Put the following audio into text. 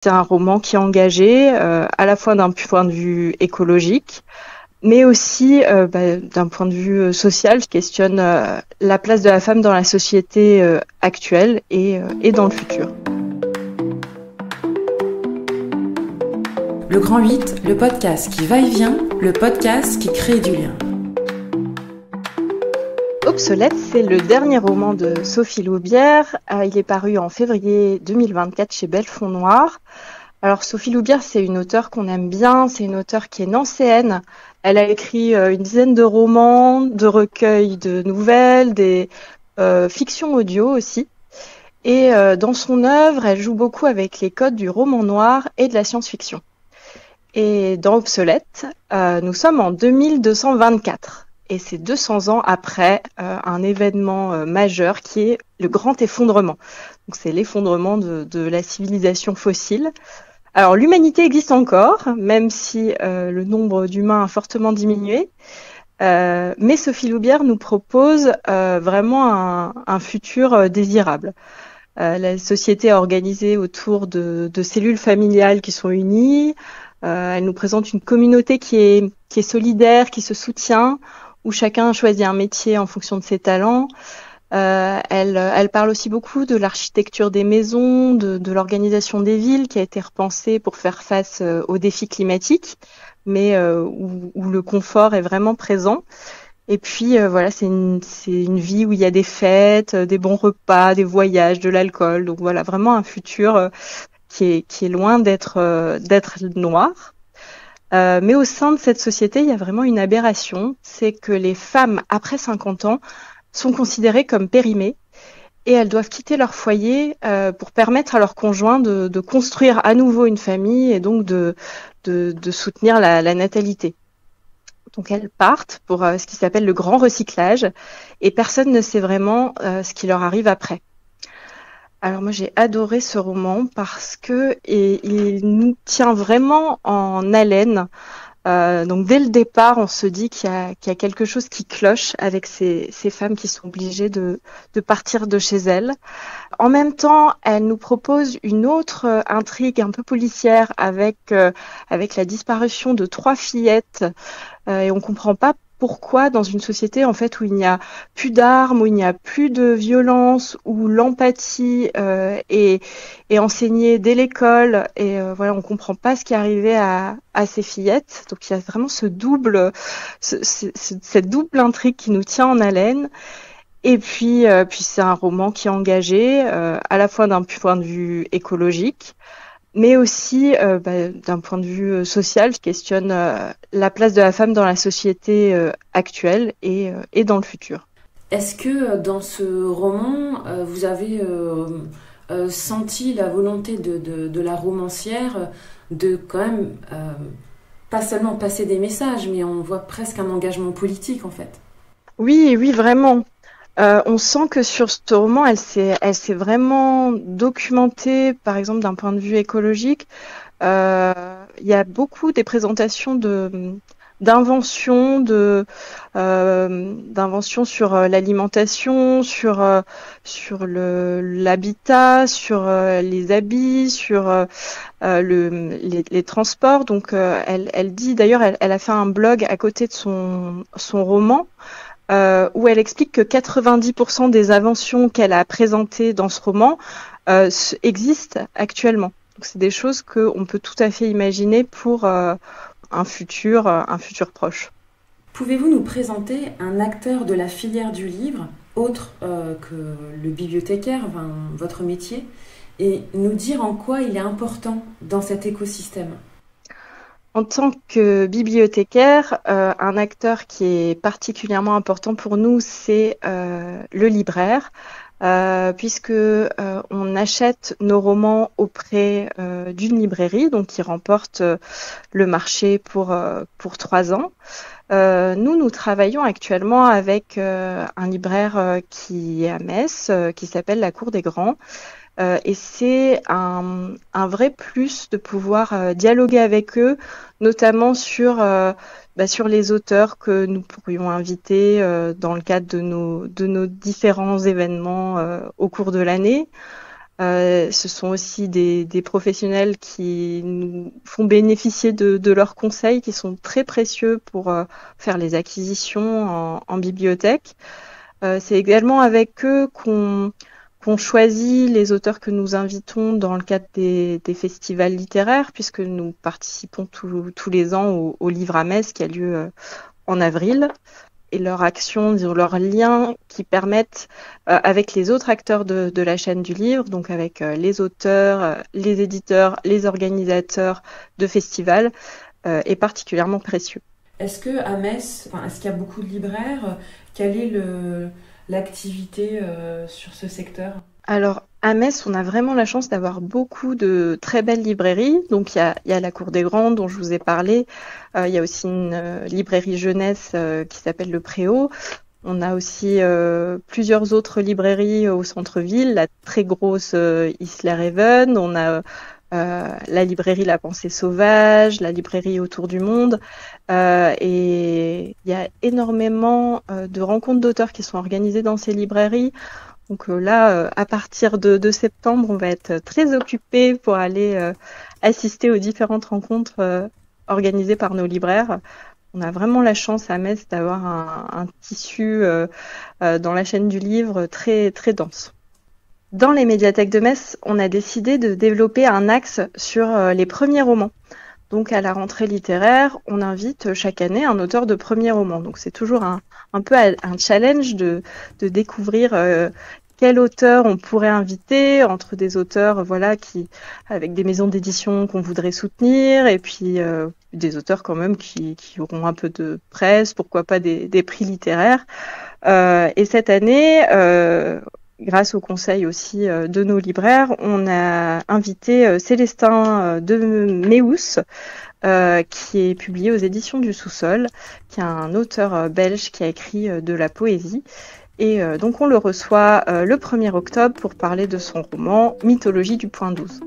C'est un roman qui est engagé à la fois d'un point de vue écologique, mais aussi d'un point de vue social, qui questionne la place de la femme dans la société actuelle et dans le futur. Le Grand 8, le podcast qui va et vient, le podcast qui crée du lien. Obsolète, c'est le dernier roman de Sophie Loubière. Il est paru en février 2024 chez Belfond Noir. Alors Sophie Loubière, c'est une auteure qu'on aime bien, c'est une auteure qui est nancéenne. Elle a écrit une dizaine de romans, de recueils de nouvelles, des fictions audio aussi. Et dans son œuvre, elle joue beaucoup avec les codes du roman noir et de la science-fiction. Et dans Obsolète, nous sommes en 2224. Et c'est 200 ans après un événement majeur qui est le grand effondrement. Donc c'est l'effondrement de la civilisation fossile. Alors l'humanité existe encore, même si le nombre d'humains a fortement diminué. Mais Sophie Loubière nous propose vraiment un futur désirable. La société est organisée autour de cellules familiales qui sont unies. Elle nous présente une communauté qui est solidaire, qui se soutient, où chacun choisit un métier en fonction de ses talents. Elle parle aussi beaucoup de l'architecture des maisons, de l'organisation des villes qui a été repensée pour faire face aux défis climatiques, mais où le confort est vraiment présent. Et puis voilà, c'est une vie où il y a des fêtes, des bons repas, des voyages, de l'alcool. Donc voilà, vraiment un futur qui est loin d'être noir. Mais au sein de cette société, il y a vraiment une aberration, c'est que les femmes après 50 ans sont considérées comme périmées et elles doivent quitter leur foyer pour permettre à leurs conjoints de construire à nouveau une famille et donc de soutenir la natalité. Donc elles partent pour ce qui s'appelle le grand recyclage et personne ne sait vraiment ce qui leur arrive après. Alors moi j'ai adoré ce roman parce que il nous tient vraiment en haleine. Donc dès le départ, on se dit qu'il y a quelque chose qui cloche avec ces femmes qui sont obligées de partir de chez elles. En même temps, elle nous propose une autre intrigue un peu policière avec la disparition de 3 fillettes et on comprend pas pourquoi dans une société en fait où il n'y a plus d'armes, où il n'y a plus de violence, où l'empathie est enseignée dès l'école et voilà, on comprend pas ce qui est arrivé à ces fillettes. Donc il y a vraiment cette double intrigue qui nous tient en haleine. Et puis c'est un roman qui est engagé à la fois d'un point de vue écologique, mais aussi d'un point de vue social, qui questionne la place de la femme dans la société actuelle et dans le futur. Est-ce que dans ce roman, vous avez senti la volonté de la romancière de quand même pas seulement passer des messages, mais on voit presque un engagement politique en fait? Oui, vraiment. On sent que sur ce roman, elle s'est vraiment documentée, par exemple d'un point de vue écologique. Il y a beaucoup des présentations d'inventions sur l'alimentation, sur l'habitat, sur les habits, sur les transports. Donc elle dit d'ailleurs, elle a fait un blog à côté de son roman. Où elle explique que 90% des inventions qu'elle a présentées dans ce roman existent actuellement. Donc c'est des choses qu'on peut tout à fait imaginer pour un futur proche. Pouvez-vous nous présenter un acteur de la filière du livre, autre que le bibliothécaire, votre métier, et nous dire en quoi il est important dans cet écosystème? En tant que bibliothécaire, un acteur qui est particulièrement important pour nous, c'est le libraire, puisque on achète nos romans auprès d'une librairie, donc qui remporte le marché pour 3 ans. Nous travaillons actuellement avec un libraire qui est à Metz, qui s'appelle La Cour des Grands. Et c'est un vrai plus de pouvoir dialoguer avec eux, notamment sur les auteurs que nous pourrions inviter dans le cadre de nos différents événements au cours de l'année. Ce sont aussi des professionnels qui nous font bénéficier de leurs conseils qui sont très précieux pour faire les acquisitions en bibliothèque. C'est également avec eux qu'on choisit les auteurs que nous invitons dans le cadre des festivals littéraires, puisque nous participons tous les ans au Livre à Metz qui a lieu en avril. Et leur action, leurs liens qui permettent, avec les autres acteurs de la chaîne du livre, donc avec les auteurs, les éditeurs, les organisateurs de festivals, est particulièrement précieux. Est-ce que à Metz, est-ce qu'il y a beaucoup de libraires? Quelle est l'activité sur ce secteur? Alors, à Metz, on a vraiment la chance d'avoir beaucoup de très belles librairies. Donc, il y a la Cour des Grands dont je vous ai parlé. Il y a aussi une librairie jeunesse qui s'appelle Le Préau. On a aussi plusieurs autres librairies au centre-ville, la très grosse Isler Haven. On a la librairie La Pensée Sauvage, la librairie Autour du Monde. Et il y a énormément de rencontres d'auteurs qui sont organisées dans ces librairies. Donc là, à partir de septembre, on va être très occupés pour aller assister aux différentes rencontres organisées par nos libraires. On a vraiment la chance à Metz d'avoir un tissu dans la chaîne du livre très, très dense. Dans les médiathèques de Metz, on a décidé de développer un axe sur les premiers romans. Donc à la rentrée littéraire, on invite chaque année un auteur de premier roman. Donc c'est toujours un peu un challenge de découvrir quel auteur on pourrait inviter entre des auteurs avec des maisons d'édition qu'on voudrait soutenir et puis des auteurs quand même qui auront un peu de presse, pourquoi pas des prix littéraires. Et cette année, grâce au conseil aussi de nos libraires, on a invité Célestin de Méhous, qui est publié aux éditions du Sous-Sol, qui est un auteur belge qui a écrit de la poésie. Et donc on le reçoit le 1er octobre pour parler de son roman Mythologie du point 12.